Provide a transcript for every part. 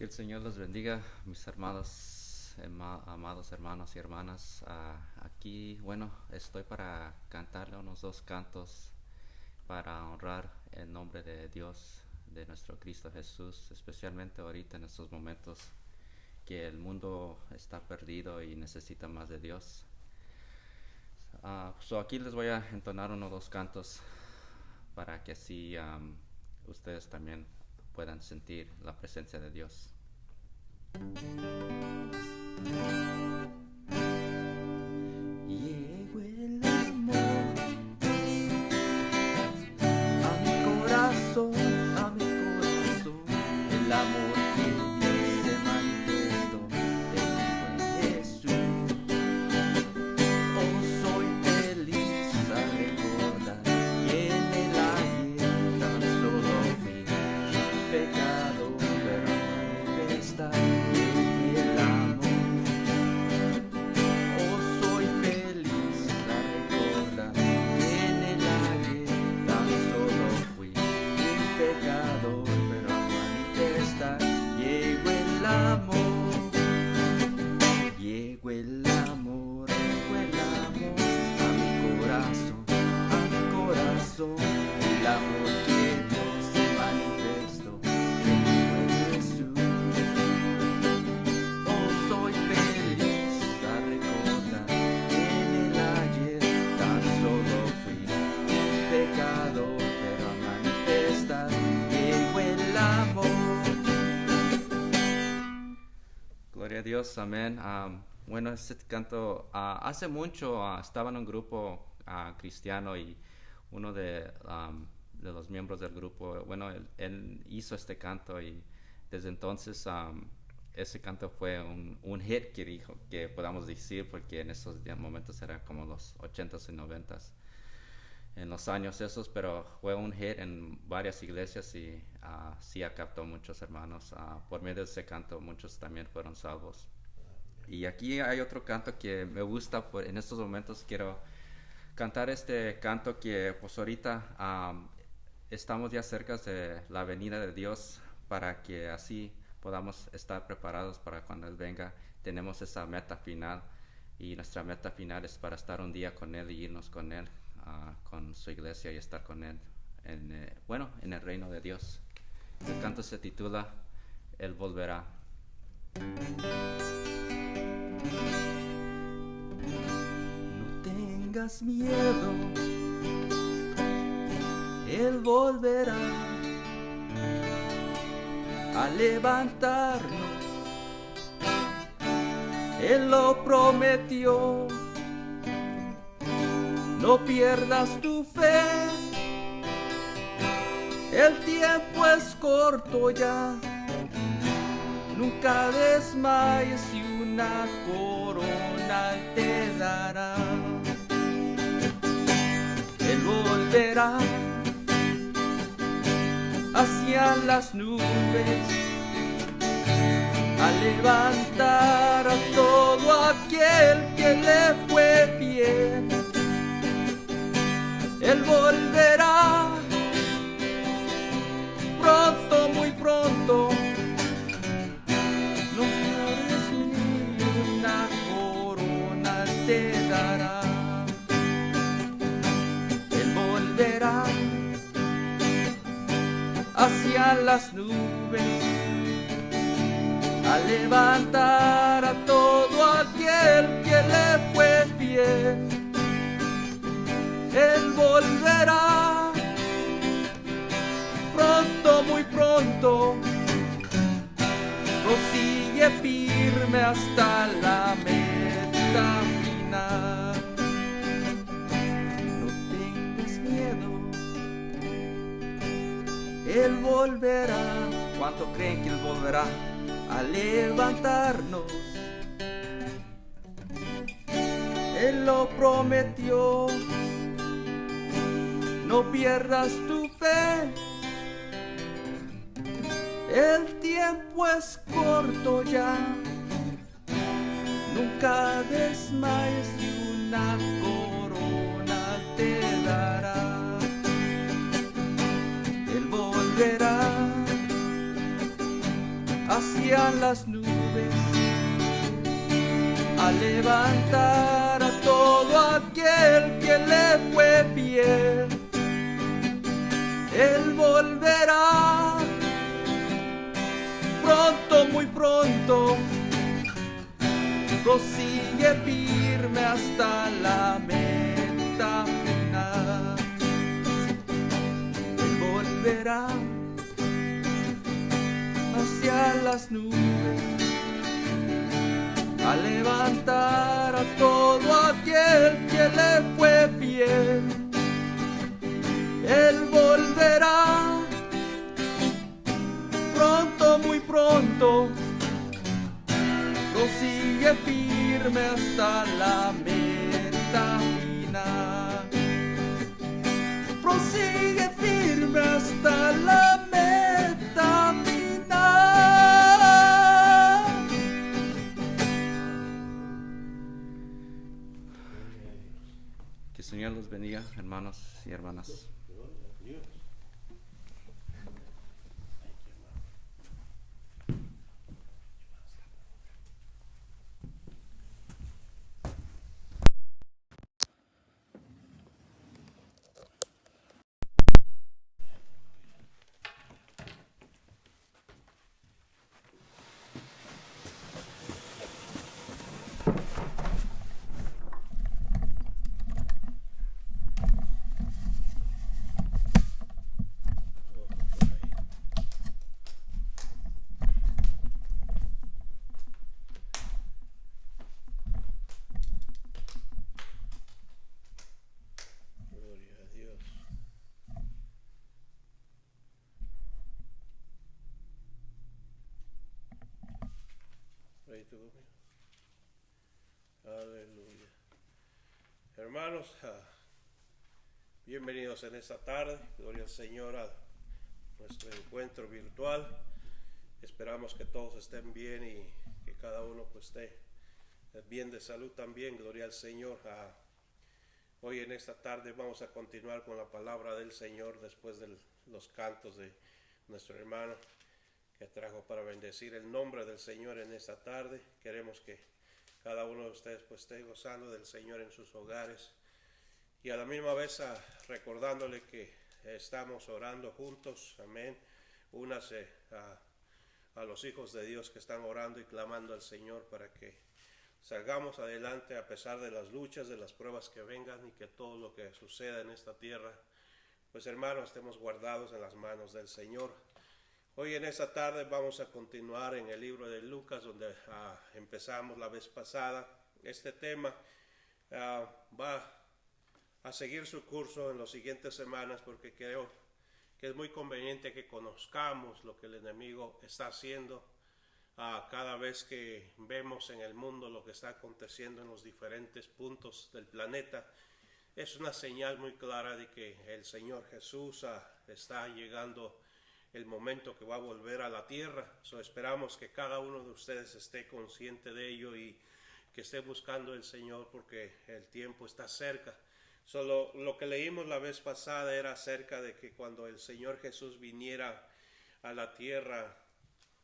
Que el Señor los bendiga, mis amados hermanos y hermanas. Aquí, bueno, estoy para cantarle unos dos cantos para honrar el nombre de Dios, de nuestro Cristo Jesús, especialmente ahorita en estos momentos que el mundo está perdido y necesita más de Dios. Aquí les voy a entonar unos dos cantos para que así ustedes también puedan sentir la presencia de Dios. Llegó el amor a mi corazón, el amor que Dios se manifestó en mi buen Jesús. Oh, soy feliz al recordar que en el ayer tan solo fui pecado, pero manifestar el amor. Oh, soy feliz al recordar que en el ayer tan solo fui un pecador, pero a manifestar llegó el amor, llegó el amor, llegó el amor a mi corazón, el amor que Dios se manifestó en mi buen Jesús. Oh, soy feliz al recordar que en el ayer tan solo fui un pecador, pero a manifestar llegó el amor. Gloria a Dios, amén. Bueno, este canto, hace mucho estaba en un grupo cristiano y uno de los miembros del grupo, bueno, él hizo este canto y desde entonces ese canto fue un hit que podamos decir, porque en esos momentos era como los 80s y 90s, en los años esos, pero fue un hit en varias iglesias y sí captó muchos hermanos. Por medio de ese canto muchos también fueron salvos. Y aquí hay otro canto que me gusta, en estos momentos quiero cantar este canto que pues ahorita estamos ya cerca de la venida de Dios, para que así podamos estar preparados para cuando Él venga. Tenemos esa meta final y nuestra meta final es para estar un día con Él y irnos con Él, con su iglesia, y estar con Él en el reino de Dios. El canto se titula Él volverá. No tengas miedo, Él volverá a levantarnos, Él lo prometió. No pierdas tu fe, el tiempo es corto ya. Nunca desmayes y una corona te dará. Él volverá hacia las nubes a levantar a todo aquel que le fue fiel. Él volverá pronto, muy pronto. No llores ni una corona te dará. Él volverá hacia las nubes a levantar a todo aquel que le fue fiel. Él volverá pronto, muy pronto. Prosigue firme hasta la meta final. No tengas miedo, Él volverá. ¿Cuánto creen que Él volverá? A levantarnos, Él lo prometió. No pierdas tu fe, el tiempo es corto ya. Nunca desmayes y una corona te dará. Él volverá hacia las nubes, a levantar a todo aquel que le fue fiel. Él volverá pronto, muy pronto, prosigue firme hasta la meta final. Él volverá hacia las nubes, a levantar a todo aquel que le fue fiel. Él volverá pronto, muy pronto, prosigue firme hasta la meta final. Prosigue firme hasta la meta final. Que el Señor los bendiga, hermanos y hermanas. Aleluya. Hermanos, bienvenidos en esta tarde. Gloria al Señor a nuestro encuentro virtual. Esperamos que todos estén bien y que cada uno pues esté bien de salud también. Gloria al Señor. Hoy en esta tarde vamos a continuar con la palabra del Señor después de los cantos de nuestro hermano que trajo para bendecir el nombre del Señor en esta tarde. Queremos que cada uno de ustedes pues esté gozando del Señor en sus hogares y a la misma vez recordándole que estamos orando juntos, amén. Únase a los hijos de Dios que están orando y clamando al Señor para que salgamos adelante a pesar de las luchas, de las pruebas que vengan y que todo lo que suceda en esta tierra, pues hermanos, estemos guardados en las manos del Señor. Hoy en esta tarde vamos a continuar en el libro de Lucas, donde empezamos la vez pasada. Este tema va a seguir su curso en las siguientes semanas porque creo que es muy conveniente que conozcamos lo que el enemigo está haciendo cada vez que vemos en el mundo lo que está aconteciendo en los diferentes puntos del planeta. Es una señal muy clara de que el Señor Jesús está llegando el momento que va a volver a la tierra. Esperamos que cada uno de ustedes esté consciente de ello y que esté buscando el Señor porque el tiempo está cerca. Solo lo que leímos la vez pasada era acerca de que cuando el Señor Jesús viniera a la tierra,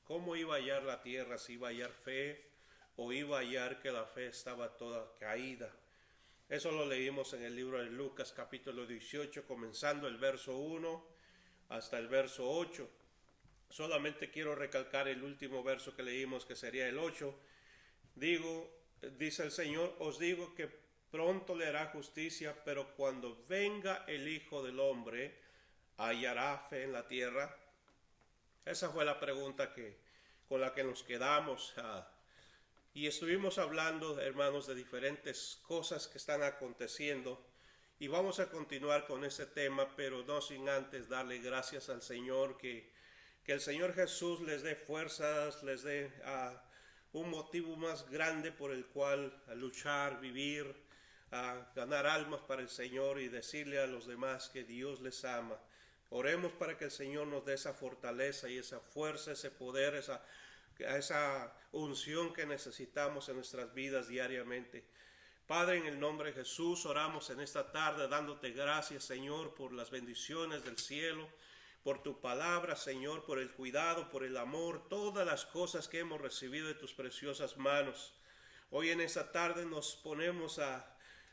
¿cómo iba a hallar la tierra? Si iba a hallar fe o iba a hallar que la fe estaba toda caída. Eso lo leímos en el libro de Lucas capítulo 18, comenzando el verso 1 hasta el verso 8. Solamente quiero recalcar el último verso que leímos, que sería el 8. Dice el Señor, os digo que pronto le hará justicia, pero cuando venga el Hijo del Hombre, ¿hallará fe en la tierra? Esa fue la pregunta con la que nos quedamos. Y estuvimos hablando, hermanos, de diferentes cosas que están aconteciendo. Y vamos a continuar con ese tema, pero no sin antes darle gracias al Señor, que el Señor Jesús les dé fuerzas, les dé un motivo más grande por el cual luchar, vivir, ganar almas para el Señor y decirle a los demás que Dios les ama. Oremos para que el Señor nos dé esa fortaleza y esa fuerza, ese poder, esa unción que necesitamos en nuestras vidas diariamente. Padre, en el nombre de Jesús, oramos en esta tarde dándote gracias, Señor, por las bendiciones del cielo, por tu palabra, Señor, por el cuidado, por el amor, todas las cosas que hemos recibido de tus preciosas manos. Hoy en esta tarde nos ponemos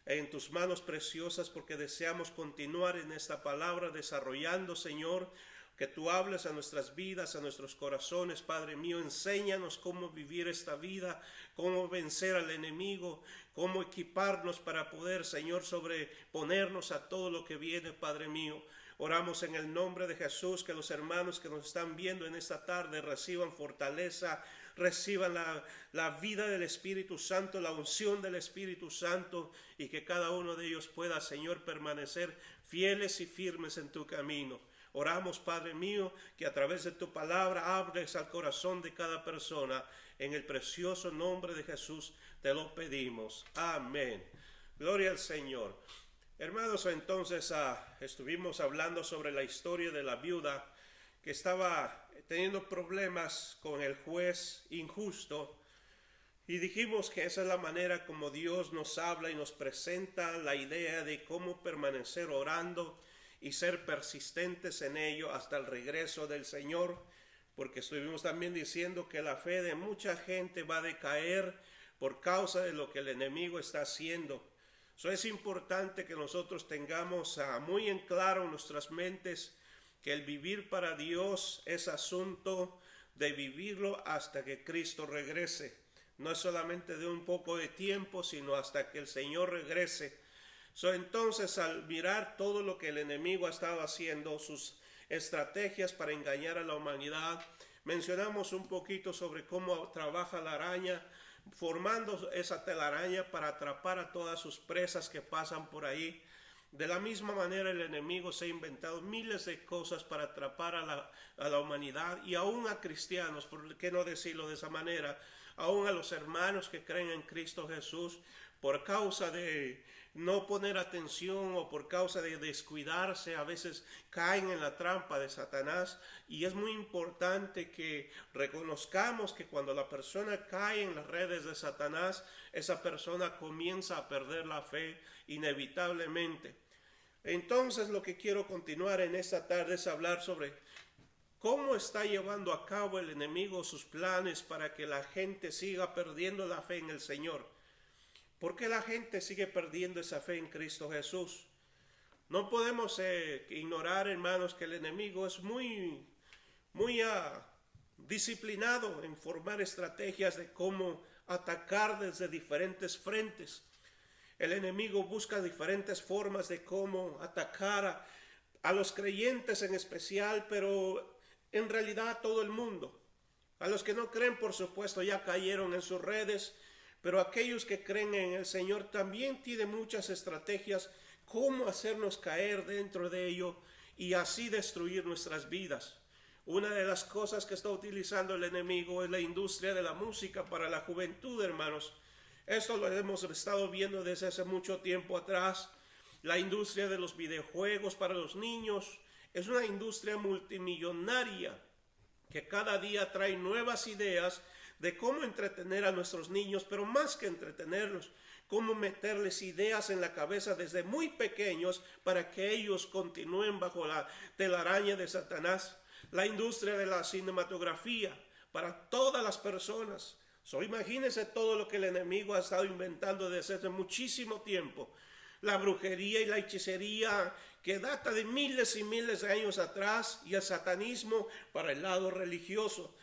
en tus manos preciosas porque deseamos continuar en esta palabra desarrollando, Señor, que tú hables a nuestras vidas, a nuestros corazones, Padre mío. Enséñanos cómo vivir esta vida, cómo vencer al enemigo, cómo equiparnos para poder, Señor, sobreponernos a todo lo que viene, Padre mío. Oramos en el nombre de Jesús, que los hermanos que nos están viendo en esta tarde reciban fortaleza, reciban la vida del Espíritu Santo, la unción del Espíritu Santo, y que cada uno de ellos pueda, Señor, permanecer fieles y firmes en tu camino. Oramos, Padre mío, que a través de tu palabra hables al corazón de cada persona. En el precioso nombre de Jesús te lo pedimos. Amén. Gloria al Señor. Hermanos, entonces estuvimos hablando sobre la historia de la viuda que estaba teniendo problemas con el juez injusto, y dijimos que esa es la manera como Dios nos habla y nos presenta la idea de cómo permanecer orando y ser persistentes en ello hasta el regreso del Señor, porque estuvimos también diciendo que la fe de mucha gente va a decaer por causa de lo que el enemigo está haciendo. Eso es importante que nosotros tengamos muy en claro en nuestras mentes que el vivir para Dios es asunto de vivirlo hasta que Cristo regrese. No es solamente de un poco de tiempo, sino hasta que el Señor regrese. Entonces, al mirar todo lo que el enemigo ha estado haciendo, sus estrategias para engañar a la humanidad, mencionamos un poquito sobre cómo trabaja la araña, formando esa telaraña para atrapar a todas sus presas que pasan por ahí. De la misma manera, el enemigo se ha inventado miles de cosas para atrapar a la humanidad y aún a cristianos, por qué no decirlo de esa manera, aún a los hermanos que creen en Cristo Jesús, por causa de no poner atención o por causa de descuidarse, a veces caen en la trampa de Satanás. Y es muy importante que reconozcamos que cuando la persona cae en las redes de Satanás, esa persona comienza a perder la fe inevitablemente. Entonces, lo que quiero continuar en esta tarde es hablar sobre cómo está llevando a cabo el enemigo sus planes para que la gente siga perdiendo la fe en el Señor. ¿Por qué la gente sigue perdiendo esa fe en Cristo Jesús? No podemos ignorar, hermanos, que el enemigo es muy disciplinado en formar estrategias de cómo atacar desde diferentes frentes. El enemigo busca diferentes formas de cómo atacar a los creyentes en especial, pero en realidad a todo el mundo. A los que no creen, por supuesto, ya cayeron en sus redes, pero aquellos que creen en el Señor también tienen muchas estrategias cómo hacernos caer dentro de ello y así destruir nuestras vidas. Una de las cosas que está utilizando el enemigo es la industria de la música para la juventud, hermanos. Esto lo hemos estado viendo desde hace mucho tiempo atrás. La industria de los videojuegos para los niños es una industria multimillonaria que cada día trae nuevas ideas de cómo entretener a nuestros niños, pero más que entretenerlos, cómo meterles ideas en la cabeza desde muy pequeños para que ellos continúen bajo la telaraña de Satanás. La industria de la cinematografía para todas las personas. Imagínense todo lo que el enemigo ha estado inventando desde hace muchísimo tiempo. La brujería y la hechicería que data de miles y miles de años atrás, y el satanismo para el lado religioso.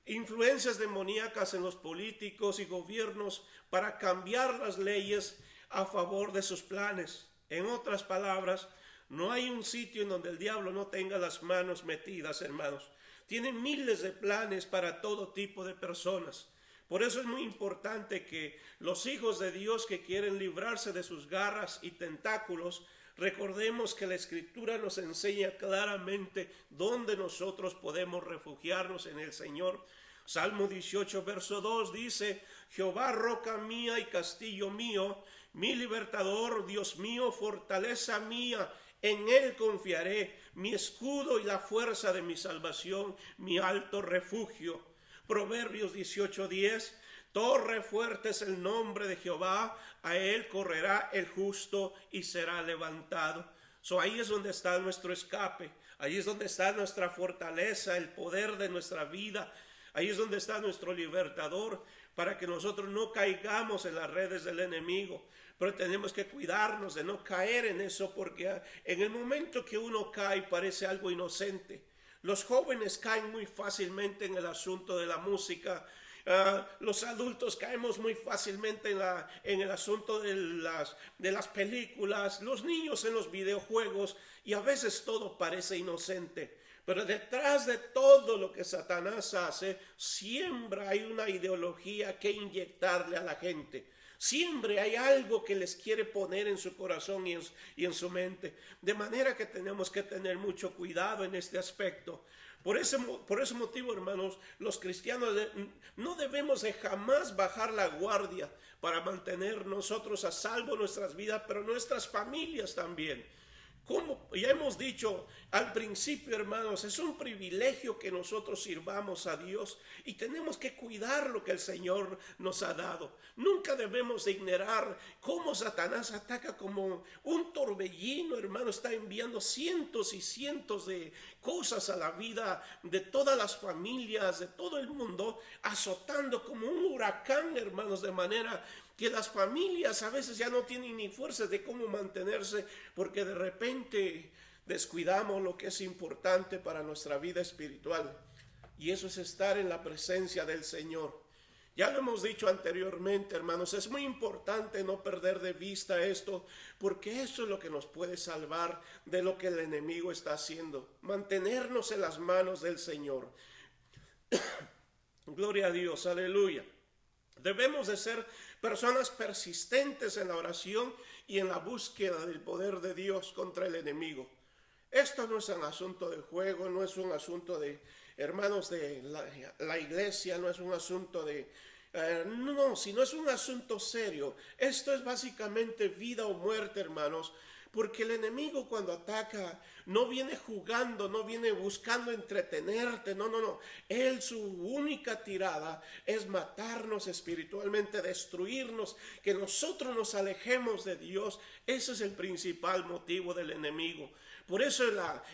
Influencias demoníacas en los políticos y gobiernos para cambiar las leyes a favor de sus planes. En otras palabras, no hay un sitio en donde el diablo no tenga las manos metidas, hermanos. Tiene miles de planes para todo tipo de personas. Por eso es muy importante que los hijos de Dios que quieren librarse de sus garras y tentáculos, recordemos que la Escritura nos enseña claramente dónde nosotros podemos refugiarnos en el Señor. Salmo 18, verso 2 dice: Jehová, roca mía y castillo mío, mi libertador, Dios mío, fortaleza mía, en él confiaré, mi escudo y la fuerza de mi salvación, mi alto refugio. Proverbios 18:10, torre fuerte es el nombre de Jehová, a él correrá el justo y será levantado. Ahí es donde está nuestro escape. Ahí es donde está nuestra fortaleza, el poder de nuestra vida. Ahí es donde está nuestro libertador, para que nosotros no caigamos en las redes del enemigo. Pero tenemos que cuidarnos de no caer en eso, porque en el momento que uno cae parece algo inocente. Los jóvenes caen muy fácilmente en el asunto de la música. Los adultos caemos muy fácilmente en el asunto de las películas. Los niños en los videojuegos, y a veces todo parece inocente. Pero detrás de todo lo que Satanás hace, siempre hay una ideología que inyectarle a la gente. Siempre hay algo que les quiere poner en su corazón y en su mente. De manera que tenemos que tener mucho cuidado en este aspecto. Por ese motivo, hermanos, los cristianos no debemos de jamás bajar la guardia para mantener nosotros a salvo nuestras vidas, pero nuestras familias también. Como ya hemos dicho al principio, hermanos, es un privilegio que nosotros sirvamos a Dios y tenemos que cuidar lo que el Señor nos ha dado. Nunca debemos de ignorar cómo Satanás ataca como un torbellino, hermano. Está enviando cientos y cientos de cosas a la vida de todas las familias, de todo el mundo, azotando como un huracán, hermanos, de manera que las familias a veces ya no tienen ni fuerzas de cómo mantenerse, porque de repente descuidamos lo que es importante para nuestra vida espiritual, y eso es estar en la presencia del Señor. Ya lo hemos dicho anteriormente, hermanos, es muy importante no perder de vista esto, porque eso es lo que nos puede salvar de lo que el enemigo está haciendo, mantenernos en las manos del Señor. Gloria a Dios, aleluya. Debemos de ser personas persistentes en la oración y en la búsqueda del poder de Dios contra el enemigo. Esto no es un asunto de juego, no es un asunto de hermanos de la iglesia, no es un asunto de... sino es un asunto serio. Esto es básicamente vida o muerte, hermanos. Porque el enemigo cuando ataca no viene jugando, no viene buscando entretenerte, no. Él, su única tirada es matarnos espiritualmente, destruirnos, que nosotros nos alejemos de Dios. Ese es el principal motivo del enemigo. Por eso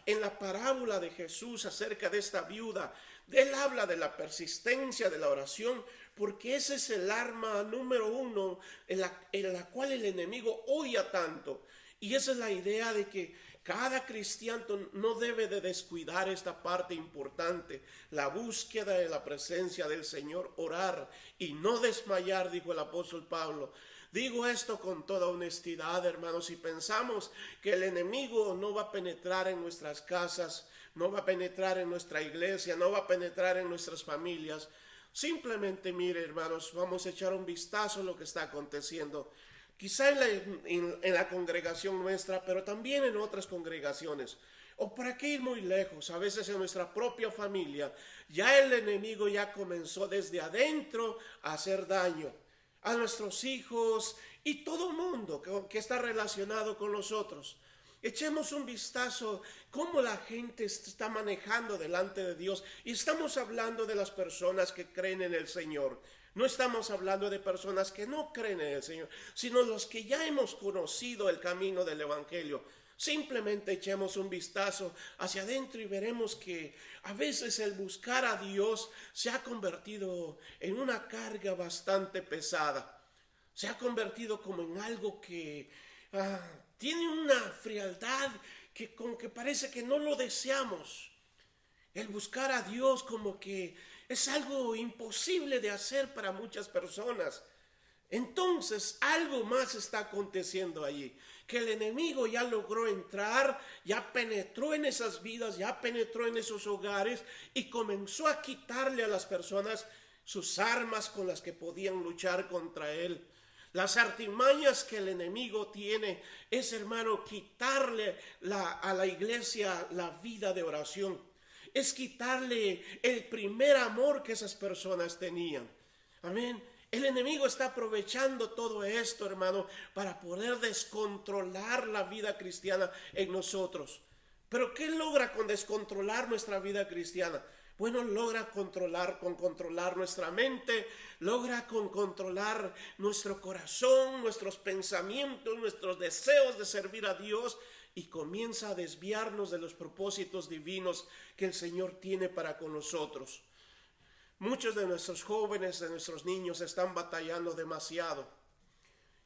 en la parábola de Jesús acerca de esta viuda, él habla de la persistencia de la oración, porque ese es el arma número uno en la cual el enemigo odia tanto. Y esa es la idea de que cada cristiano no debe de descuidar esta parte importante, la búsqueda de la presencia del Señor, orar y no desmayar, dijo el apóstol Pablo. Digo esto con toda honestidad, hermanos, si pensamos que el enemigo no va a penetrar en nuestras casas, no va a penetrar en nuestra iglesia, no va a penetrar en nuestras familias, simplemente mire, hermanos, vamos a echar un vistazo a lo que está aconteciendo. Quizá en la congregación nuestra, pero también en otras congregaciones. O para qué ir muy lejos, a veces en nuestra propia familia, ya el enemigo ya comenzó desde adentro a hacer daño a nuestros hijos y todo el mundo que está relacionado con nosotros. Echemos un vistazo cómo la gente está manejando delante de Dios. Y estamos hablando de las personas que creen en el Señor. No estamos hablando de personas que no creen en el Señor, sino los que ya hemos conocido el camino del Evangelio. Simplemente echemos un vistazo hacia adentro y veremos que a veces el buscar a Dios se ha convertido en una carga bastante pesada. Se ha convertido como en algo que tiene una frialdad que como que parece que no lo deseamos. El buscar a Dios como que es algo imposible de hacer para muchas personas. Entonces algo más está aconteciendo allí, que el enemigo ya logró entrar, ya penetró en esas vidas, ya penetró en esos hogares y comenzó a quitarle a las personas sus armas con las que podían luchar contra él. Las artimañas que el enemigo tiene es, hermano, quitarle a la iglesia la vida de oración. Es quitarle el primer amor que esas personas tenían. Amén. El enemigo está aprovechando todo esto, hermano, para poder descontrolar la vida cristiana en nosotros. ¿Pero qué logra con descontrolar nuestra vida cristiana? Bueno, logra controlar nuestra mente, logra controlar nuestro corazón, nuestros pensamientos, nuestros deseos de servir a Dios. y comienza a desviarnos de los propósitos divinos que el Señor tiene para con nosotros. Muchos de nuestros jóvenes, de nuestros niños están batallando demasiado.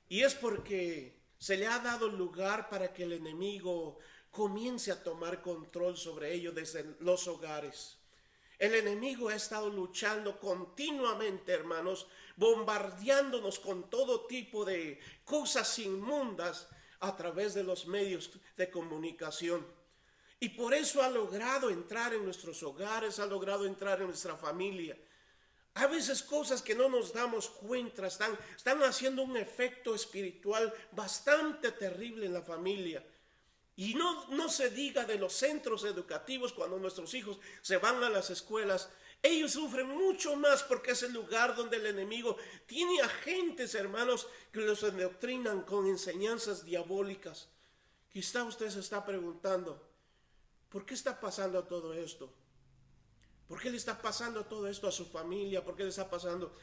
Y es porque se le ha dado lugar para que el enemigo comience a tomar control sobre ellos desde los hogares. El enemigo ha estado luchando continuamente, hermanos, bombardeándonos con todo tipo de cosas inmundas a través de los medios de comunicación. Y por eso ha logrado entrar en nuestros hogares, ha logrado entrar en nuestra familia. A veces cosas que no nos damos cuenta están haciendo un efecto espiritual bastante terrible en la familia. Y no se diga de los centros educativos cuando nuestros hijos se van a las escuelas. Ellos sufren mucho más porque es el lugar donde el enemigo tiene agentes, hermanos, que los adoctrinan con enseñanzas diabólicas. Quizá usted se está preguntando, ¿por qué está pasando todo esto? ¿Por qué le está pasando todo esto a su familia? ¿Por qué le está pasando?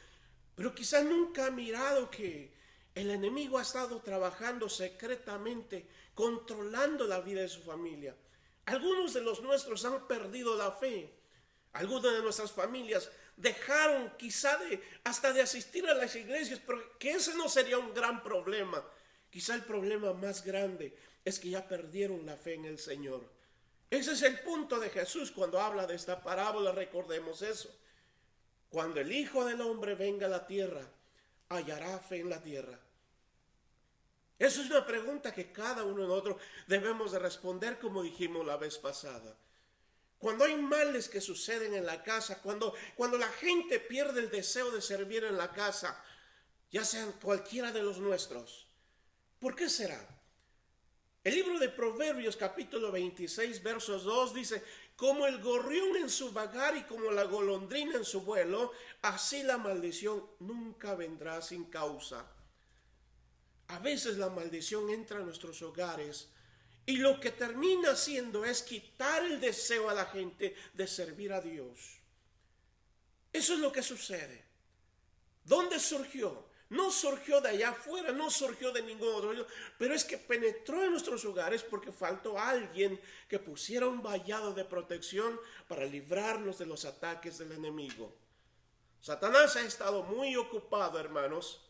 Pero quizá nunca ha mirado que el enemigo ha estado trabajando secretamente, controlando la vida de su familia. Algunos de los nuestros han perdido la fe. Algunas de nuestras familias dejaron quizá hasta de asistir a las iglesias, pero que ese no sería un gran problema. Quizá el problema más grande es que ya perdieron la fe en el Señor. Ese es el punto de Jesús cuando habla de esta parábola, recordemos eso. Cuando el Hijo del Hombre venga a la tierra, hallará fe en la tierra. Eso es una pregunta que cada uno de nosotros debemos de responder, como dijimos la vez pasada. Cuando hay males que suceden en la casa, cuando la gente pierde el deseo de servir en la casa, ya sean cualquiera de los nuestros, ¿por qué será? El libro de Proverbios capítulo 26 versos 2 dice: como el gorrión en su vagar y como la golondrina en su vuelo, así la maldición nunca vendrá sin causa. A veces la maldición entra a nuestros hogares y lo que termina haciendo es quitar el deseo a la gente de servir a Dios. Eso es lo que sucede. ¿Dónde surgió? No surgió de allá afuera, no surgió de ningún otro lugar, pero es que penetró en nuestros hogares porque faltó alguien que pusiera un vallado de protección para librarnos de los ataques del enemigo. Satanás ha estado muy ocupado, hermanos,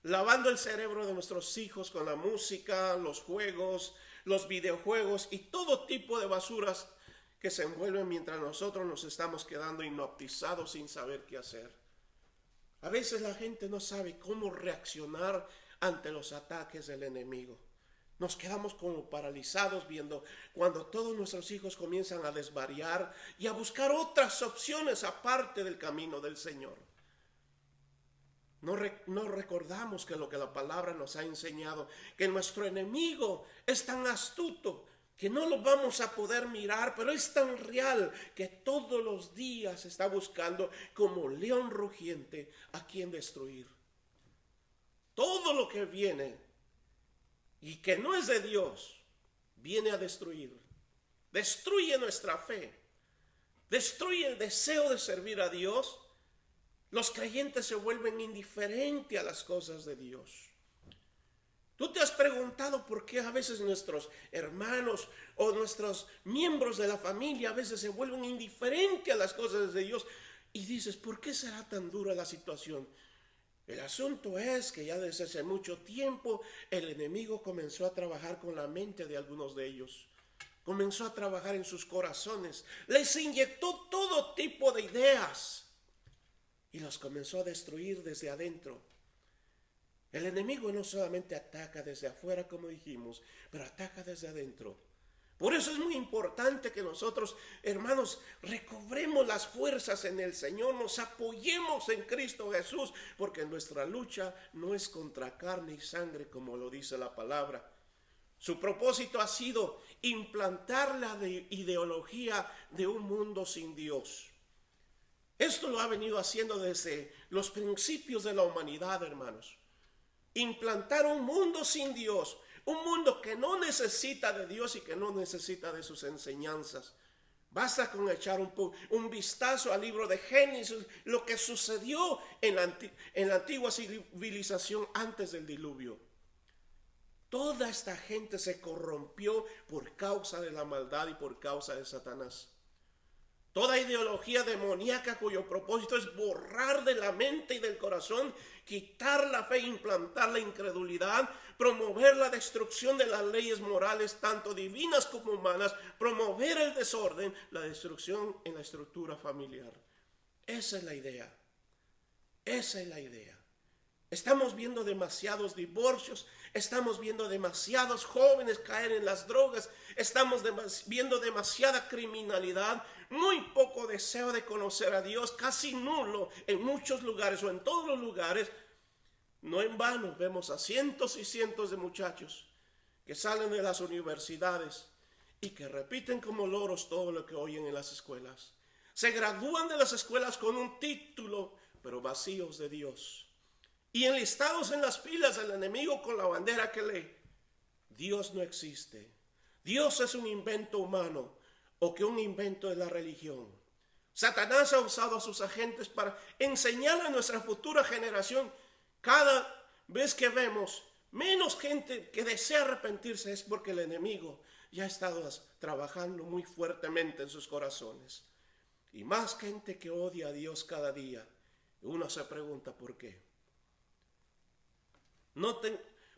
lavando el cerebro de nuestros hijos con la música, los juegos, los videojuegos y todo tipo de basuras que se envuelven mientras nosotros nos estamos quedando hipnotizados sin saber qué hacer. A veces la gente no sabe cómo reaccionar ante los ataques del enemigo. Nos quedamos como paralizados viendo cuando todos nuestros hijos comienzan a desvariar y a buscar otras opciones aparte del camino del Señor. No recordamos que lo que la palabra nos ha enseñado, que nuestro enemigo es tan astuto que no lo vamos a poder mirar, pero es tan real que todos los días está buscando como león rugiente a quien destruir. Todo lo que viene y que no es de Dios, viene a destruir. Destruye nuestra fe, destruye el deseo de servir a Dios. Los creyentes se vuelven indiferentes a las cosas de Dios. ¿Tú te has preguntado por qué a veces nuestros hermanos o nuestros miembros de la familia a veces se vuelven indiferentes a las cosas de Dios? Y dices, ¿por qué será tan dura la situación? El asunto es que ya desde hace mucho tiempo el enemigo comenzó a trabajar con la mente de algunos de ellos. Comenzó a trabajar en sus corazones. Les inyectó todo tipo de ideas y los comenzó a destruir desde adentro. El enemigo no solamente ataca desde afuera, como dijimos, pero ataca desde adentro. Por eso es muy importante que nosotros, hermanos, recobremos las fuerzas en el Señor, nos apoyemos en Cristo Jesús, porque nuestra lucha no es contra carne y sangre, como lo dice la palabra. Su propósito ha sido implantar la ideología de un mundo sin Dios. Esto lo ha venido haciendo desde los principios de la humanidad, hermanos. Implantar un mundo sin Dios, un mundo que no necesita de Dios y que no necesita de sus enseñanzas. Basta con echar un vistazo al libro de Génesis, lo que sucedió en la antigua civilización antes del diluvio. Toda esta gente se corrompió por causa de la maldad y por causa de Satanás. Toda ideología demoníaca cuyo propósito es borrar de la mente y del corazón, quitar la fe, implantar la incredulidad, promover la destrucción de las leyes morales, tanto divinas como humanas, promover el desorden, la destrucción en la estructura familiar. Esa es la idea. Esa es la idea. Estamos viendo demasiados divorcios, estamos viendo demasiados jóvenes caer en las drogas, estamos viendo demasiada criminalidad, muy poco deseo de conocer a Dios, casi nulo en muchos lugares o en todos los lugares. No en vano vemos a cientos y cientos de muchachos que salen de las universidades y que repiten como loros todo lo que oyen en las escuelas. Se gradúan de las escuelas con un título, pero vacíos de Dios. Y enlistados en las filas del enemigo con la bandera que lee: Dios no existe. Dios es un invento humano, o que un invento de la religión. Satanás ha usado a sus agentes para enseñar a nuestra futura generación. Cada vez que vemos menos gente que desea arrepentirse, es porque el enemigo ya ha estado trabajando muy fuertemente en sus corazones. Y más gente que odia a Dios cada día. Uno se pregunta por qué.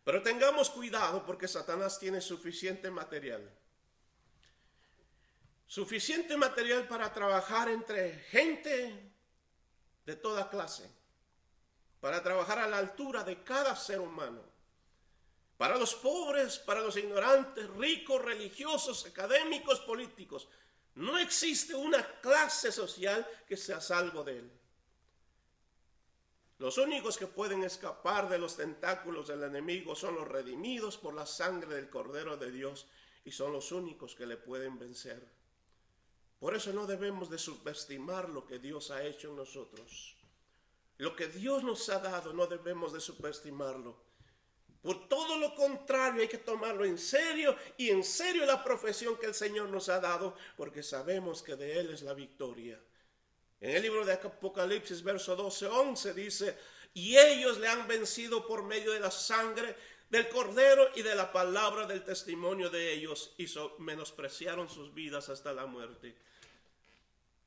Pero tengamos cuidado, porque Satanás tiene suficiente material. Suficiente material para trabajar entre gente de toda clase. Para trabajar a la altura de cada ser humano. Para los pobres, para los ignorantes, ricos, religiosos, académicos, políticos. No existe una clase social que sea salvo de él. Los únicos que pueden escapar de los tentáculos del enemigo son los redimidos por la sangre del Cordero de Dios, y son los únicos que le pueden vencer. Por eso no debemos de subestimar lo que Dios ha hecho en nosotros. Lo que Dios nos ha dado no debemos de subestimarlo. Por todo lo contrario, hay que tomarlo en serio, y en serio la profesión que el Señor nos ha dado, porque sabemos que de Él es la victoria. En el libro de Apocalipsis, verso 12-11, dice: y ellos le han vencido por medio de la sangre del Cordero y de la palabra del testimonio de ellos, y menospreciaron sus vidas hasta la muerte.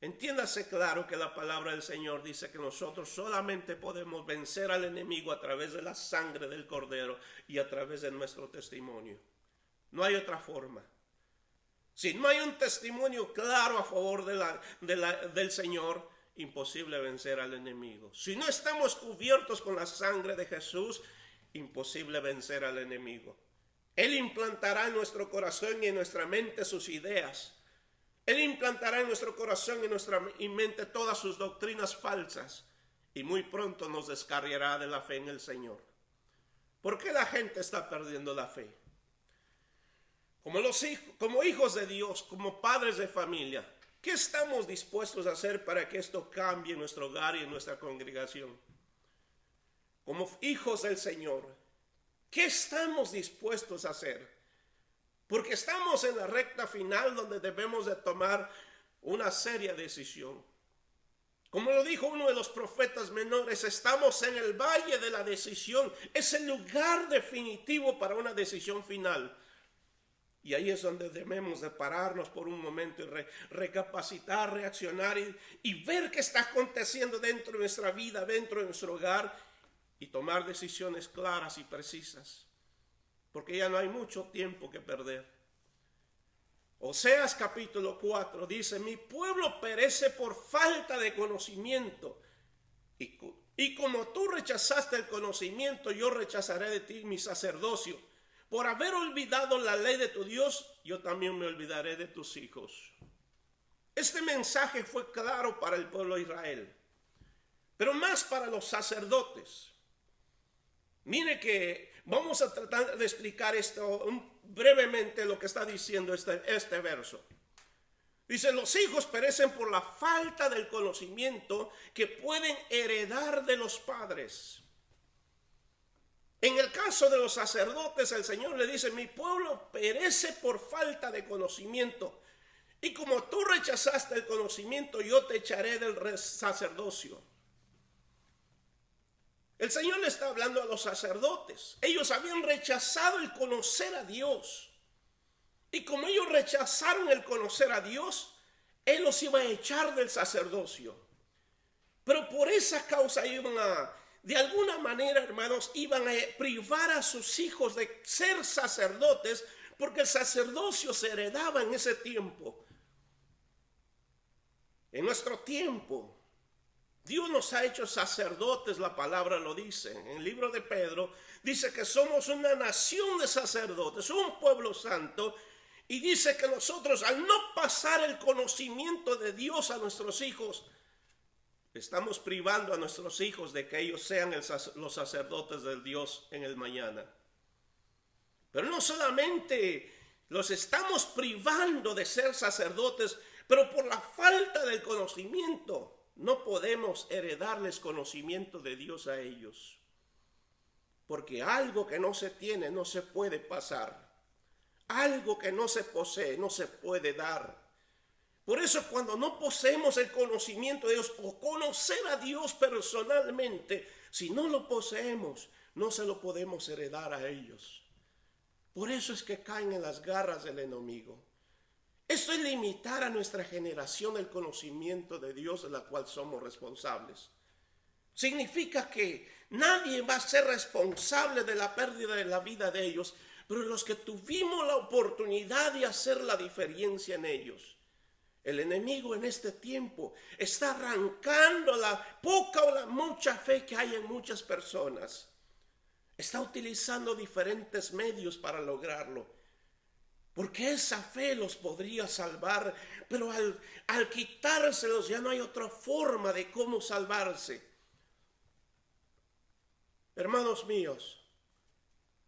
Entiéndase claro que la palabra del Señor dice que nosotros solamente podemos vencer al enemigo a través de la sangre del Cordero y a través de nuestro testimonio. No hay otra forma. Si no hay un testimonio claro a favor del Señor, imposible vencer al enemigo. Si no estamos cubiertos con la sangre de Jesús, imposible vencer al enemigo. Él implantará en nuestro corazón y en nuestra mente sus ideas. Él implantará en nuestro corazón y en nuestra mente todas sus doctrinas falsas, y muy pronto nos descarriará de la fe en el Señor. ¿Por qué la gente está perdiendo la fe? Como hijos de Dios, como padres de familia, ¿qué estamos dispuestos a hacer para que esto cambie en nuestro hogar y en nuestra congregación? Como hijos del Señor, ¿qué estamos dispuestos a hacer? Porque estamos en la recta final donde debemos de tomar una seria decisión. Como lo dijo uno de los profetas menores, estamos en el valle de la decisión. Es el lugar definitivo para una decisión final. Y ahí es donde debemos de pararnos por un momento y recapacitar, reaccionar y ver qué está aconteciendo dentro de nuestra vida, dentro de nuestro hogar, y tomar decisiones claras y precisas. Porque ya no hay mucho tiempo que perder. Oseas capítulo 4 dice: mi pueblo perece por falta de conocimiento. Y como tú rechazaste el conocimiento, yo rechazaré de ti mi sacerdocio. Por haber olvidado la ley de tu Dios, yo también me olvidaré de tus hijos. Este mensaje fue claro para el pueblo de Israel, pero más para los sacerdotes. Mire que vamos a tratar de explicar esto brevemente, lo que está diciendo este verso. Dice: los hijos perecen por la falta del conocimiento que pueden heredar de los padres. En el caso de los sacerdotes, el Señor le dice: mi pueblo perece por falta de conocimiento. Y como tú rechazaste el conocimiento, yo te echaré del sacerdocio. El Señor le está hablando a los sacerdotes. Ellos habían rechazado el conocer a Dios. Y como ellos rechazaron el conocer a Dios, Él los iba a echar del sacerdocio. Pero por esa causa de alguna manera, hermanos, iban a privar a sus hijos de ser sacerdotes, porque el sacerdocio se heredaba en ese tiempo. En nuestro tiempo, Dios nos ha hecho sacerdotes, la palabra lo dice. En el libro de Pedro dice que somos una nación de sacerdotes, un pueblo santo. Y dice que nosotros, al no pasar el conocimiento de Dios a nuestros hijos, estamos privando a nuestros hijos de que ellos sean los sacerdotes del Dios en el mañana. Pero no solamente los estamos privando de ser sacerdotes, pero por la falta del conocimiento no podemos heredarles conocimiento de Dios a ellos. Porque algo que no se tiene no se puede pasar. Algo que no se posee no se puede dar. Por eso cuando no poseemos el conocimiento de Dios o conocer a Dios personalmente, si no lo poseemos, no se lo podemos heredar a ellos. Por eso es que caen en las garras del enemigo. Esto es limitar a nuestra generación el conocimiento de Dios de la cual somos responsables. Significa que nadie va a ser responsable de la pérdida de la vida de ellos, pero los que tuvimos la oportunidad de hacer la diferencia en ellos. El enemigo en este tiempo está arrancando la poca o la mucha fe que hay en muchas personas. Está utilizando diferentes medios para lograrlo. Porque esa fe los podría salvar, pero al quitárselos ya no hay otra forma de cómo salvarse. Hermanos míos,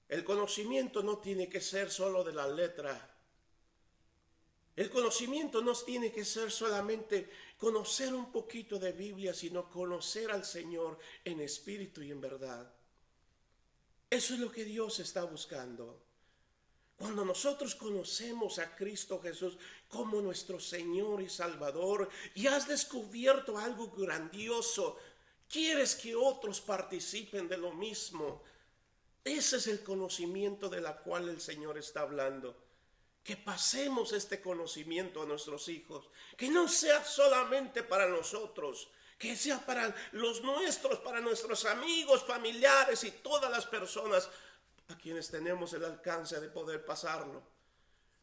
el conocimiento no tiene que ser solo de la letra. El conocimiento no tiene que ser solamente conocer un poquito de Biblia, sino conocer al Señor en espíritu y en verdad. Eso es lo que Dios está buscando. Cuando nosotros conocemos a Cristo Jesús como nuestro Señor y Salvador y has descubierto algo grandioso, quieres que otros participen de lo mismo. Ese es el conocimiento de la cual el Señor está hablando. Que pasemos este conocimiento a nuestros hijos. Que no sea solamente para nosotros. Que sea para los nuestros, para nuestros amigos, familiares y todas las personas a quienes tenemos el alcance de poder pasarlo.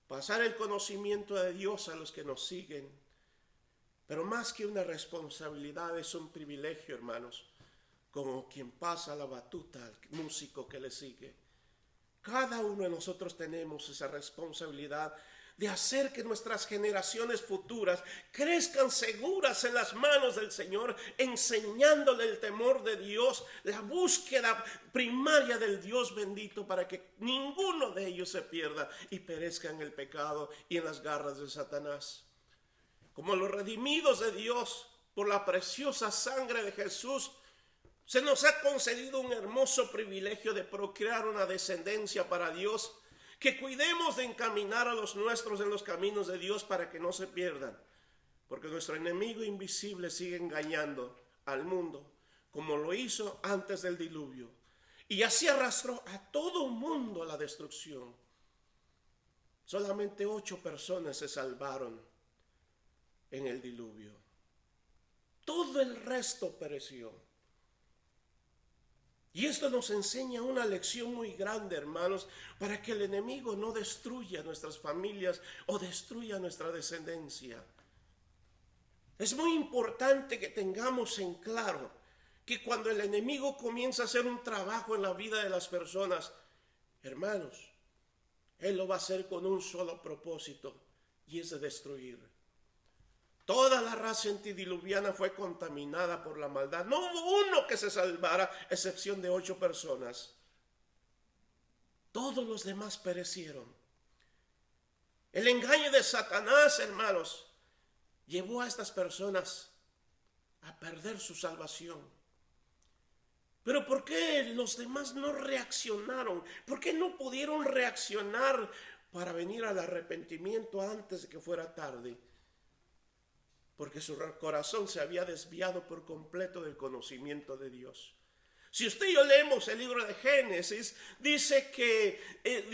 Pasar el conocimiento de Dios a los que nos siguen. Pero más que una responsabilidad, es un privilegio, hermanos. Como quien pasa la batuta al músico que le sigue. Cada uno de nosotros tenemos esa responsabilidad de hacer que nuestras generaciones futuras crezcan seguras en las manos del Señor, enseñándole el temor de Dios, la búsqueda primaria del Dios bendito, para que ninguno de ellos se pierda y perezca en el pecado y en las garras de Satanás. Como los redimidos de Dios por la preciosa sangre de Jesús, se nos ha concedido un hermoso privilegio de procrear una descendencia para Dios, que cuidemos de encaminar a los nuestros en los caminos de Dios para que no se pierdan, porque nuestro enemigo invisible sigue engañando al mundo, como lo hizo antes del diluvio, y así arrastró a todo mundo a la destrucción. Solamente 8 personas se salvaron en el diluvio. Todo el resto pereció. Y esto nos enseña una lección muy grande, hermanos, para que el enemigo no destruya nuestras familias o destruya nuestra descendencia. Es muy importante que tengamos en claro que cuando el enemigo comienza a hacer un trabajo en la vida de las personas, hermanos, él lo va a hacer con un solo propósito, y es de destruir. Toda la raza antediluviana fue contaminada por la maldad. No hubo uno que se salvara, excepción de 8 personas. Todos los demás perecieron. El engaño de Satanás, hermanos, llevó a estas personas a perder su salvación. Pero ¿por qué los demás no reaccionaron? ¿Por qué no pudieron reaccionar para venir al arrepentimiento antes de que fuera tarde? Porque su corazón se había desviado por completo del conocimiento de Dios. Si usted y yo leemos el libro de Génesis, dice que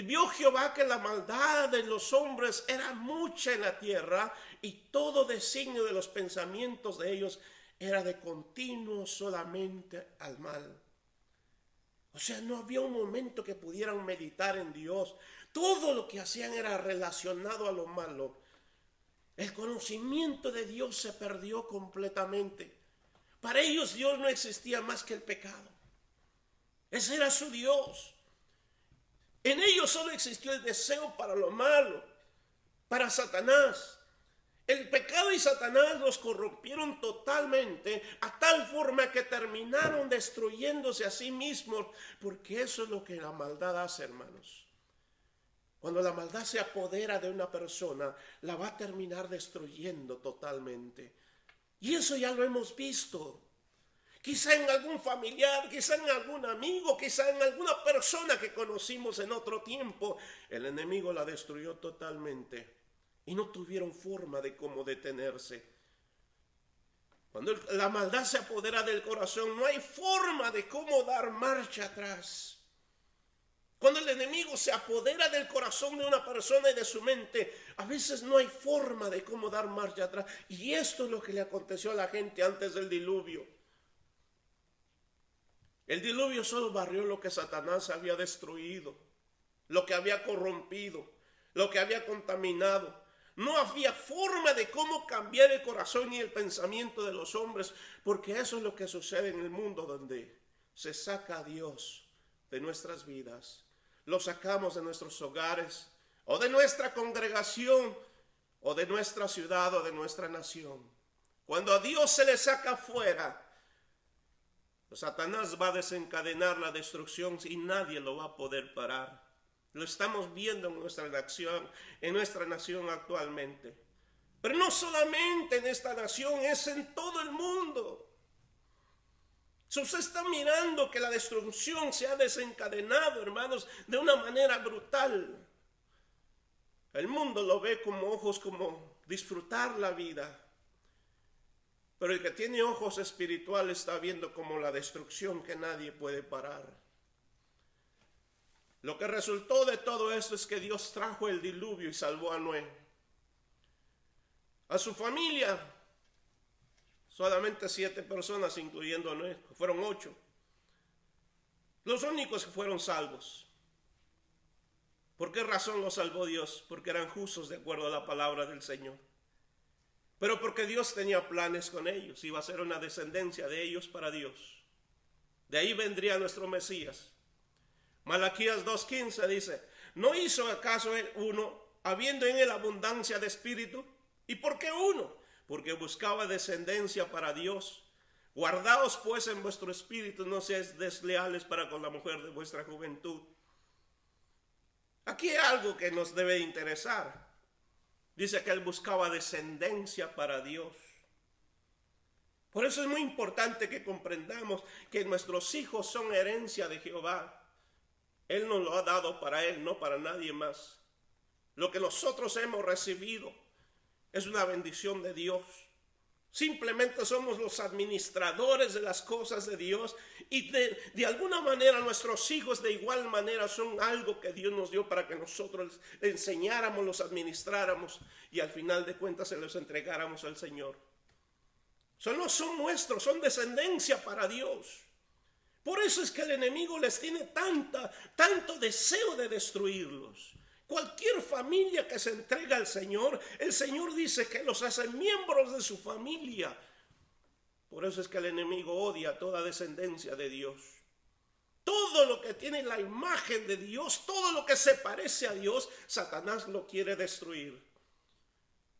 vio Jehová que la maldad de los hombres era mucha en la tierra y todo designio de los pensamientos de ellos era de continuo solamente al mal. O sea, no había un momento que pudieran meditar en Dios. Todo lo que hacían era relacionado a lo malo. El conocimiento de Dios se perdió completamente. Para ellos Dios no existía más que el pecado. Ese era su Dios. En ellos solo existió el deseo para lo malo, para Satanás. El pecado y Satanás los corrompieron totalmente a tal forma que terminaron destruyéndose a sí mismos, porque eso es lo que la maldad hace, hermanos. Cuando la maldad se apodera de una persona, la va a terminar destruyendo totalmente. Y eso ya lo hemos visto. Quizá en algún familiar, quizá en algún amigo, quizá en alguna persona que conocimos en otro tiempo, el enemigo la destruyó totalmente y no tuvieron forma de cómo detenerse. Cuando la maldad se apodera del corazón, no hay forma de cómo dar marcha atrás. Cuando el enemigo se apodera del corazón de una persona y de su mente, a veces no hay forma de cómo dar marcha atrás. Y esto es lo que le aconteció a la gente antes del diluvio. El diluvio solo barrió lo que Satanás había destruido, lo que había corrompido, lo que había contaminado. No había forma de cómo cambiar el corazón y el pensamiento de los hombres, porque eso es lo que sucede en el mundo donde se saca a Dios de nuestras vidas. Lo sacamos de nuestros hogares, o de nuestra congregación, o de nuestra ciudad, o de nuestra nación. Cuando a Dios se le saca fuera, Satanás va a desencadenar la destrucción y nadie lo va a poder parar. Lo estamos viendo en nuestra nación actualmente. Pero no solamente en esta nación, es en todo el mundo. Usted está mirando que la destrucción se ha desencadenado, hermanos, de una manera brutal. El mundo lo ve como ojos, como disfrutar la vida. Pero el que tiene ojos espirituales está viendo como la destrucción que nadie puede parar. Lo que resultó de todo esto es que Dios trajo el diluvio y salvó a Noé. A su familia, solamente 7 personas, incluyendo a Noé, fueron 8. Los únicos que fueron salvos. ¿Por qué razón los salvó Dios? Porque eran justos de acuerdo a la palabra del Señor. Pero porque Dios tenía planes con ellos, iba a ser una descendencia de ellos para Dios. De ahí vendría nuestro Mesías. Malaquías 2:15 dice, ¿no hizo acaso él uno, habiendo en él abundancia de espíritu? ¿Y por qué uno? Porque buscaba descendencia para Dios. Guardaos pues en vuestro espíritu, no seáis desleales para con la mujer de vuestra juventud. Aquí hay algo que nos debe interesar. Dice que él buscaba descendencia para Dios. Por eso es muy importante que comprendamos que nuestros hijos son herencia de Jehová. Él nos lo ha dado para él, no para nadie más. Lo que nosotros hemos recibido es una bendición de Dios. Simplemente somos los administradores de las cosas de Dios y de alguna manera nuestros hijos de igual manera son algo que Dios nos dio para que nosotros les enseñáramos, los administráramos y al final de cuentas se los entregáramos al Señor. No son nuestros, son descendencia para Dios. Por eso es que el enemigo les tiene tanto deseo de destruirlos. Cualquier familia que se entrega al Señor, el Señor dice que los hace miembros de su familia. Por eso es que el enemigo odia a toda descendencia de Dios. Todo lo que tiene la imagen de Dios, todo lo que se parece a Dios, Satanás lo quiere destruir.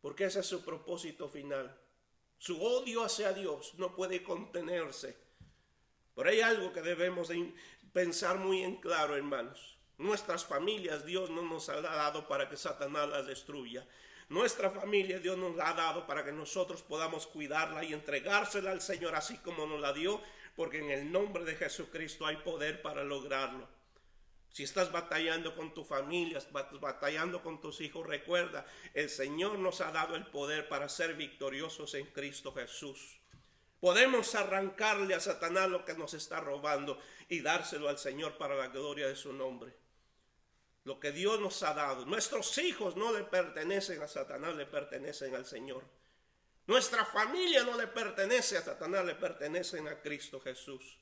Porque ese es su propósito final. Su odio hacia Dios no puede contenerse. Pero hay algo que debemos de pensar muy en claro, hermanos. Nuestras familias Dios no nos ha dado para que Satanás las destruya. Nuestra familia Dios nos la ha dado para que nosotros podamos cuidarla y entregársela al Señor así como nos la dio, porque en el nombre de Jesucristo hay poder para lograrlo. Si estás batallando con tu familia, batallando con tus hijos, recuerda, el Señor nos ha dado el poder para ser victoriosos en Cristo Jesús. Podemos arrancarle a Satanás lo que nos está robando y dárselo al Señor para la gloria de su nombre. Lo que Dios nos ha dado. Nuestros hijos no le pertenecen a Satanás, le pertenecen al Señor. Nuestra familia no le pertenece a Satanás, le pertenecen a Cristo Jesús.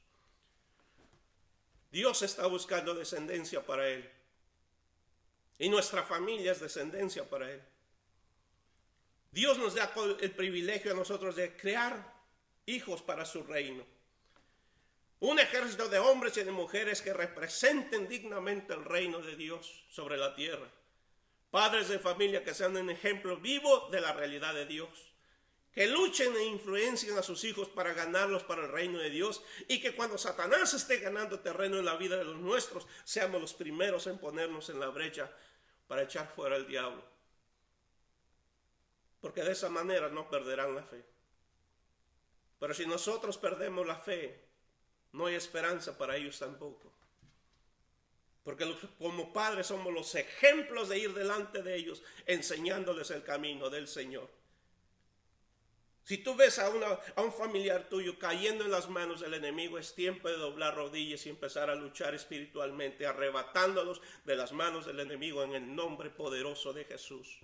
Dios está buscando descendencia para Él. Y nuestra familia es descendencia para Él. Dios nos da el privilegio a nosotros de crear hijos para su reino. Un ejército de hombres y de mujeres que representen dignamente el reino de Dios sobre la tierra. Padres de familia que sean un ejemplo vivo de la realidad de Dios. Que luchen e influencien a sus hijos para ganarlos para el reino de Dios. Y que cuando Satanás esté ganando terreno en la vida de los nuestros, seamos los primeros en ponernos en la brecha para echar fuera al diablo. Porque de esa manera no perderán la fe. Pero si nosotros perdemos la fe, no hay esperanza para ellos tampoco. Porque como padres somos los ejemplos de ir delante de ellos, enseñándoles el camino del Señor. Si tú ves a un familiar tuyo cayendo en las manos del enemigo, es tiempo de doblar rodillas y empezar a luchar espiritualmente, arrebatándolos de las manos del enemigo en el nombre poderoso de Jesús.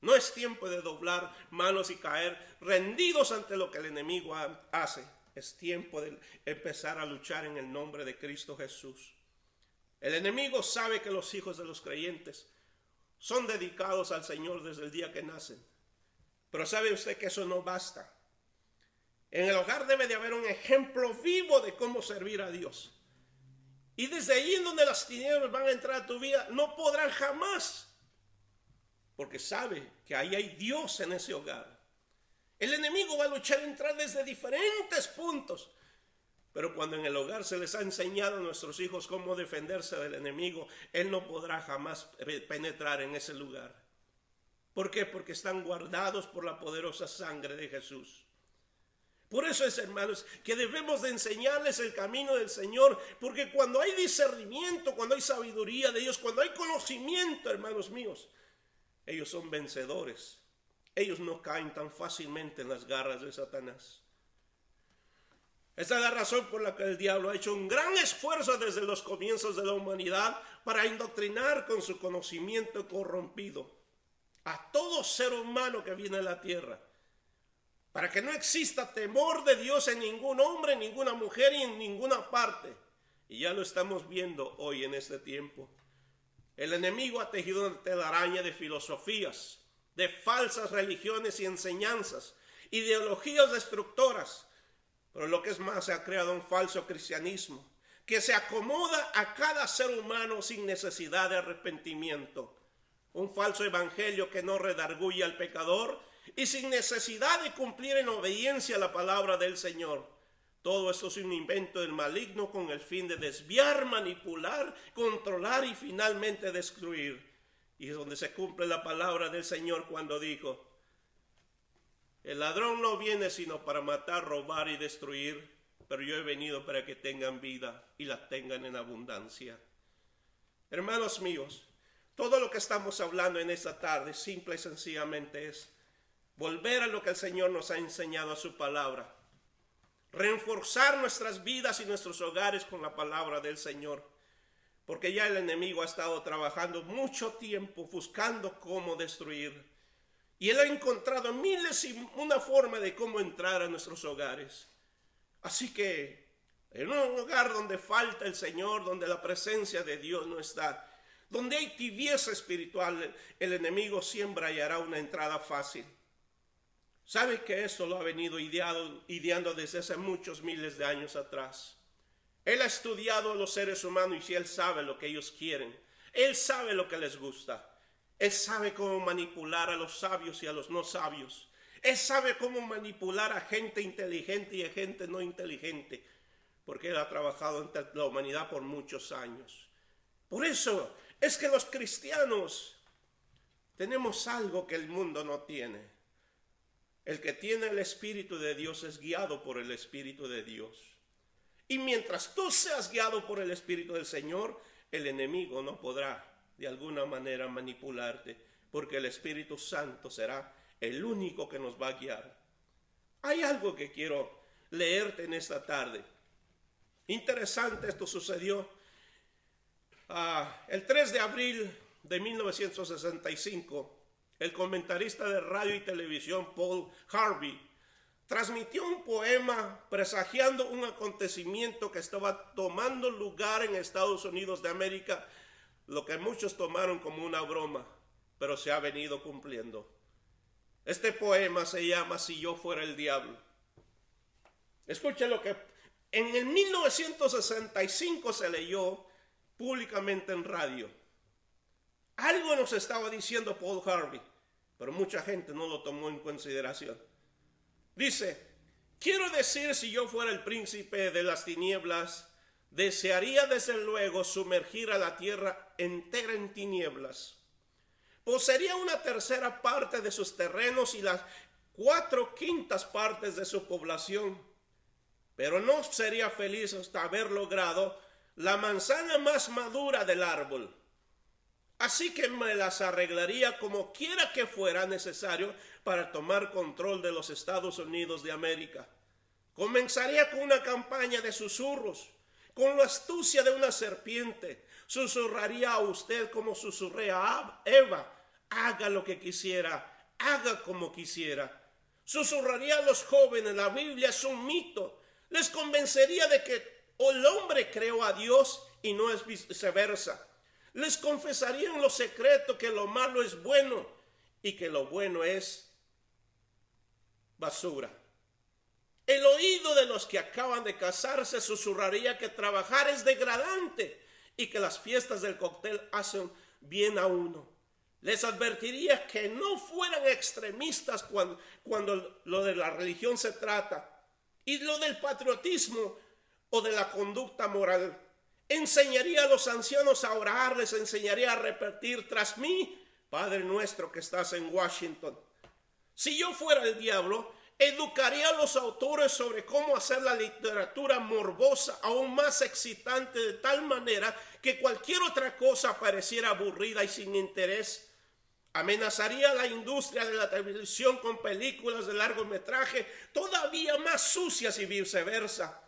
No es tiempo de doblar manos y caer rendidos ante lo que el enemigo hace. Es tiempo de empezar a luchar en el nombre de Cristo Jesús. El enemigo sabe que los hijos de los creyentes son dedicados al Señor desde el día que nacen. Pero sabe usted que eso no basta. En el hogar debe de haber un ejemplo vivo de cómo servir a Dios. Y desde ahí en donde las tinieblas van a entrar a tu vida, no podrán jamás. Porque sabe que ahí hay Dios en ese hogar. El enemigo va a luchar a entrar desde diferentes puntos. Pero cuando en el hogar se les ha enseñado a nuestros hijos cómo defenderse del enemigo, él no podrá jamás penetrar en ese lugar. ¿Por qué? Porque están guardados por la poderosa sangre de Jesús. Por eso es, hermanos, que debemos de enseñarles el camino del Señor. Porque cuando hay discernimiento, cuando hay sabiduría de Dios, cuando hay conocimiento, hermanos míos, ellos son vencedores. Ellos no caen tan fácilmente en las garras de Satanás. Esta es la razón por la que el diablo ha hecho un gran esfuerzo desde los comienzos de la humanidad para indoctrinar con su conocimiento corrompido a todo ser humano que viene a la tierra. Para que no exista temor de Dios en ningún hombre, en ninguna mujer y en ninguna parte. Y ya lo estamos viendo hoy en este tiempo. El enemigo ha tejido una telaraña de filosofías, de falsas religiones y enseñanzas, ideologías destructoras. Pero lo que es más, se ha creado un falso cristianismo que se acomoda a cada ser humano sin necesidad de arrepentimiento. Un falso evangelio que no redarguye al pecador y sin necesidad de cumplir en obediencia a la palabra del Señor. Todo esto es un invento del maligno con el fin de desviar, manipular, controlar y finalmente destruir. Y es donde se cumple la palabra del Señor cuando dijo: el ladrón no viene sino para matar, robar y destruir, pero yo he venido para que tengan vida y la tengan en abundancia. Hermanos míos, todo lo que estamos hablando en esta tarde simple y sencillamente es volver a lo que el Señor nos ha enseñado a su palabra. Reforzar nuestras vidas y nuestros hogares con la palabra del Señor. Porque ya el enemigo ha estado trabajando mucho tiempo buscando cómo destruir. Y él ha encontrado miles y una forma de cómo entrar a nuestros hogares. Así que en un hogar donde falta el Señor, donde la presencia de Dios no está, donde hay tibieza espiritual, el enemigo siempre hallará una entrada fácil. ¿Sabe que eso lo ha venido ideando desde hace muchos miles de años atrás? Él ha estudiado a los seres humanos y él sabe lo que ellos quieren. Él sabe lo que les gusta. Él sabe cómo manipular a los sabios y a los no sabios. Él sabe cómo manipular a gente inteligente y a gente no inteligente. Porque él ha trabajado entre la humanidad por muchos años. Por eso es que los cristianos tenemos algo que el mundo no tiene. El que tiene el Espíritu de Dios es guiado por el Espíritu de Dios. Y mientras tú seas guiado por el Espíritu del Señor, el enemigo no podrá de alguna manera manipularte, porque el Espíritu Santo será el único que nos va a guiar. Hay algo que quiero leerte en esta tarde. Interesante, esto sucedió el 3 de abril de 1965. El comentarista de radio y televisión Paul Harvey transmitió un poema presagiando un acontecimiento que estaba tomando lugar en Estados Unidos de América, lo que muchos tomaron como una broma, pero se ha venido cumpliendo. Este poema se llama Si yo fuera el diablo. Escuchen lo que en el 1965 se leyó públicamente en radio. Algo nos estaba diciendo Paul Harvey, pero mucha gente no lo tomó en consideración. Dice: quiero decir, si yo fuera el príncipe de las tinieblas, desearía desde luego sumergir a la tierra entera en tinieblas. Poseería una tercera parte de sus terrenos y las 4/5 partes de su población, pero no sería feliz hasta haber logrado la manzana más madura del árbol. Así que me las arreglaría como quiera que fuera necesario para tomar control de los Estados Unidos de América. Comenzaría con una campaña de susurros, con la astucia de una serpiente. Susurraría a usted como susurré a Eva: haga lo que quisiera, haga como quisiera. Susurraría a los jóvenes: la Biblia es un mito. Les convencería de que el hombre creó a Dios y no es viceversa. Les confesaría en lo secreto que lo malo es bueno y que lo bueno es basura. El oído de los que acaban de casarse susurraría que trabajar es degradante y que las fiestas del cóctel hacen bien a uno. Les advertiría que no fueran extremistas cuando lo de la religión se trata, y lo del patriotismo o de la conducta moral. Enseñaría a los ancianos a orar, les enseñaría a repetir tras mí: Padre nuestro que estás en Washington. Si yo fuera el diablo, educaría a los autores sobre cómo hacer la literatura morbosa aún más excitante, de tal manera que cualquier otra cosa pareciera aburrida y sin interés. Amenazaría a la industria de la televisión con películas de largometraje todavía más sucias y viceversa.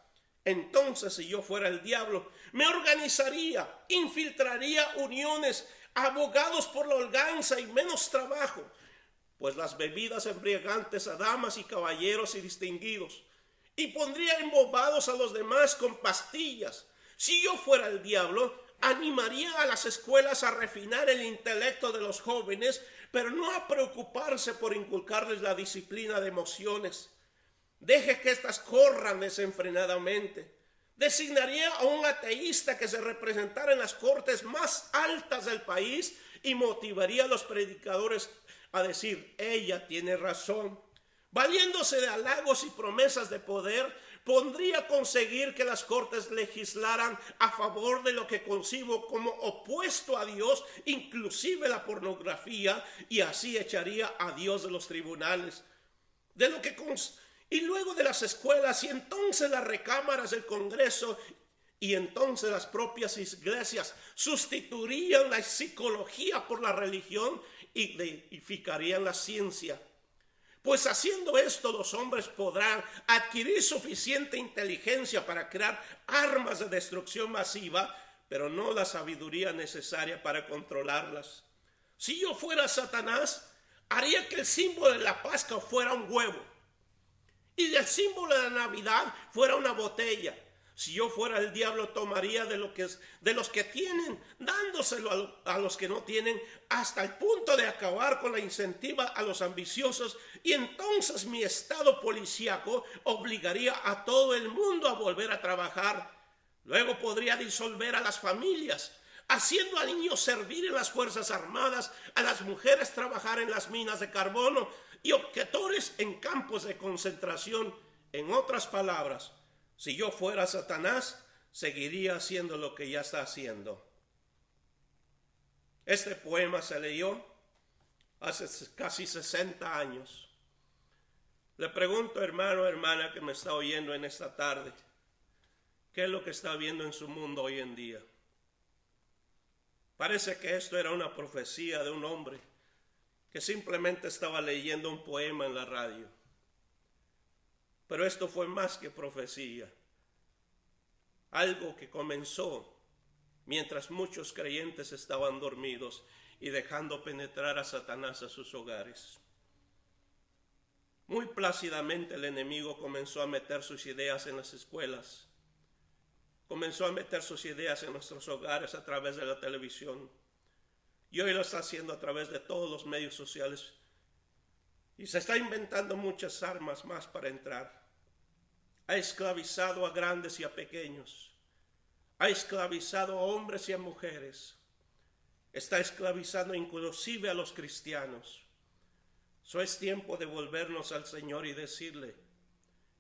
Entonces, si yo fuera el diablo, me organizaría, infiltraría uniones, abogados por la holganza y menos trabajo, pues las bebidas embriagantes a damas y caballeros y distinguidos, y pondría embobados a los demás con pastillas. Si yo fuera el diablo, animaría a las escuelas a refinar el intelecto de los jóvenes, pero no a preocuparse por inculcarles la disciplina de emociones. Deje que éstas corran desenfrenadamente. Designaría a un ateísta que se representara en las cortes más altas del país y motivaría a los predicadores a decir: ella tiene razón. Valiéndose de halagos y promesas de poder, pondría a conseguir que las cortes legislaran a favor de lo que concibo como opuesto a Dios, inclusive la pornografía, y así echaría a Dios de los tribunales. Y luego de las escuelas, y entonces las recámaras del Congreso, y entonces las propias iglesias sustituirían la psicología por la religión y deificarían la ciencia. Pues haciendo esto, los hombres podrán adquirir suficiente inteligencia para crear armas de destrucción masiva, pero no la sabiduría necesaria para controlarlas. Si yo fuera Satanás, haría que el símbolo de la Pascua fuera un huevo y el símbolo de la Navidad fuera una botella. Si yo fuera el diablo, tomaría de los que tienen, dándoselo a los que no tienen, hasta el punto de acabar con la incentiva a los ambiciosos, y entonces mi estado policíaco obligaría a todo el mundo a volver a trabajar. Luego podría disolver a las familias, haciendo a niños servir en las fuerzas armadas, a las mujeres trabajar en las minas de carbono y objetores en campos de concentración. En otras palabras, si yo fuera Satanás, seguiría haciendo lo que ya está haciendo. Este poema se leyó hace casi 60 años. Le pregunto, hermano, hermana que me está oyendo en esta tarde, ¿qué es lo que está viendo en su mundo hoy en día? Parece que esto era una profecía de un hombre que simplemente estaba leyendo un poema en la radio. Pero esto fue más que profecía. Algo que comenzó mientras muchos creyentes estaban dormidos y dejando penetrar a Satanás a sus hogares. Muy plácidamente el enemigo comenzó a meter sus ideas en las escuelas. Comenzó a meter sus ideas en nuestros hogares a través de la televisión. Y hoy lo está haciendo a través de todos los medios sociales. Y se está inventando muchas armas más para entrar. Ha esclavizado a grandes y a pequeños. Ha esclavizado a hombres y a mujeres. Está esclavizando inclusive a los cristianos. Es tiempo de volvernos al Señor y decirle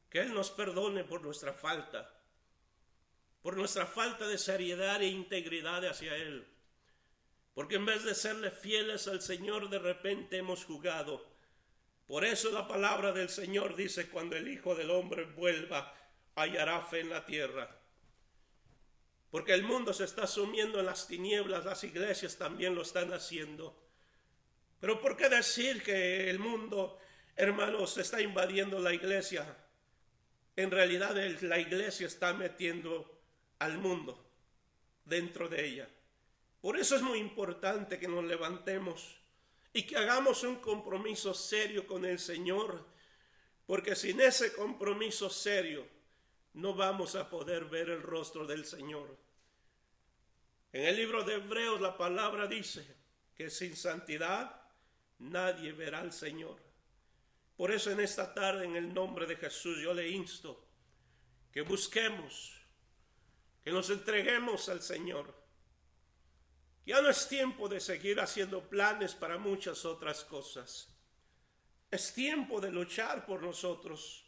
que Él nos perdone por nuestra falta de seriedad e integridad hacia Él. Porque en vez de serle fieles al Señor, de repente hemos jugado. Por eso la palabra del Señor dice: cuando el Hijo del Hombre vuelva, hallará fe en la tierra. Porque el mundo se está sumiendo en las tinieblas, las iglesias también lo están haciendo. Pero ¿por qué decir que el mundo, hermanos, está invadiendo la iglesia? En realidad la iglesia está metiendo al mundo dentro de ella. Por eso es muy importante que nos levantemos y que hagamos un compromiso serio con el Señor, porque sin ese compromiso serio no vamos a poder ver el rostro del Señor. En el libro de Hebreos la palabra dice que sin santidad nadie verá al Señor. Por eso en esta tarde, en el nombre de Jesús, yo le insto que busquemos, que nos entreguemos al Señor. Ya no es tiempo de seguir haciendo planes para muchas otras cosas. Es tiempo de luchar por nosotros.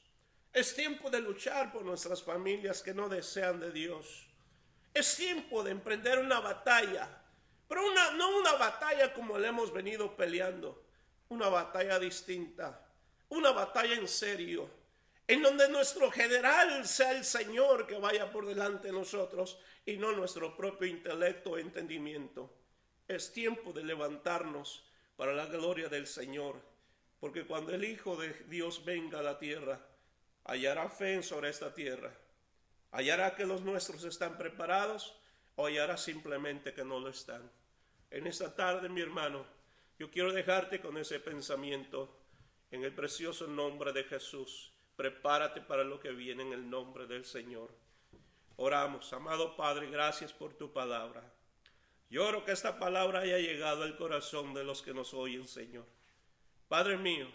Es tiempo de luchar por nuestras familias que no desean de Dios. Es tiempo de emprender una batalla, pero no una batalla como la hemos venido peleando, una batalla distinta, una batalla en serio, en donde nuestro general sea el Señor que vaya por delante de nosotros y no nuestro propio intelecto o entendimiento. Es tiempo de levantarnos para la gloria del Señor, porque cuando el Hijo de Dios venga a la tierra, hallará fe sobre esta tierra. ¿Hallará que los nuestros están preparados o hallará simplemente que no lo están? En esta tarde, mi hermano, yo quiero dejarte con ese pensamiento en el precioso nombre de Jesús. Prepárate para lo que viene en el nombre del Señor. Oramos. Amado Padre, gracias por tu palabra. Yo oro que esta palabra haya llegado al corazón de los que nos oyen, Señor. Padre mío,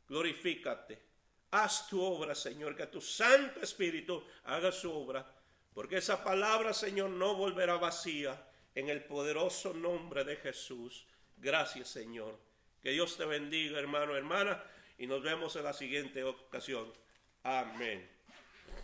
glorifícate. Haz tu obra, Señor, que tu Santo Espíritu haga su obra, porque esa palabra, Señor, no volverá vacía, en el poderoso nombre de Jesús. Gracias, Señor. Que Dios te bendiga, hermano, hermana, y nos vemos en la siguiente ocasión. Amén.